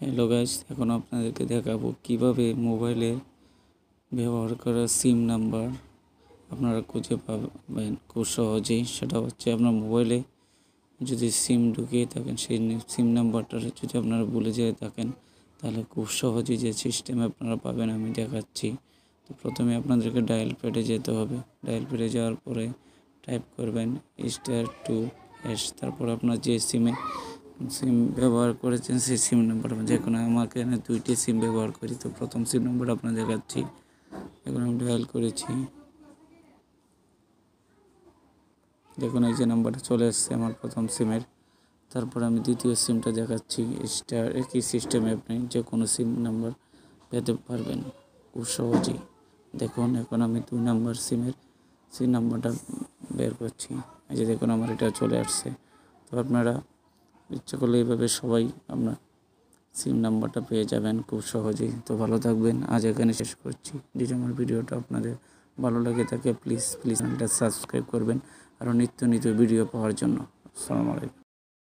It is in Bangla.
হ্যালো গাইস, এখন আপনাদেরকে দেখাবো কিভাবে মোবাইলে ব্যবহার করা সিম নাম্বার আপনারা খুঁজে পাবেন খুব সহজেই। সেটা হচ্ছে আপনার মোবাইলে যদি সিম ঢুকিয়ে থাকেন, সেই সিম নাম্বারটা যদি আপনারা ভুলে যেয়ে থাকেন, তাহলে খুব সহজেই যে সিস্টেমে আপনারা পাবেন আমি দেখাচ্ছি। তো প্রথমে আপনাদেরকে ডায়াল প্যাডে যেতে হবে। ডায়াল প্যাডে যাওয়ার পরে টাইপ করবেন *2#, তারপর আপনার যে সিম ব্যবহার করেছেন সেই সিম নাম্বার, যে কোনো আমাকে এখানে 2টি সিম ব্যবহার করি। তো প্রথম সিম নাম্বার আপনাদের দেখাচ্ছি। এখন আমি ডায়াল করেছি, দেখুন এই যে নাম্বারটা চলে এসছে আমার প্রথম সিমের। তারপর আমি দ্বিতীয় সিমটা দেখাচ্ছি। একই সিস্টেমে আপনি যে কোনো সিম নাম্বার পেতে পারবেন খুব সহজেই। দেখুন এখন আমি 2 নাম্বার সিমের সিম নাম্বারটা বের করছি। এই যে দেখুন আমার এটা চলে আসছে। তো আপনারা ইচ্ছা করলে এইভাবে সবাই আপনার সিম নাম্বারটা পেয়ে যাবেন খুব সহজেই। তো ভালো থাকবেন, আজ এখানে শেষ করছি। যদি আমার ভিডিওটা আপনাদের ভালো লাগে থাকে প্লিজ চ্যানেলটা সাবস্ক্রাইব করবেন আরও নিত্য ভিডিও পাওয়ার জন্য। আসসালামু আলাইকুম।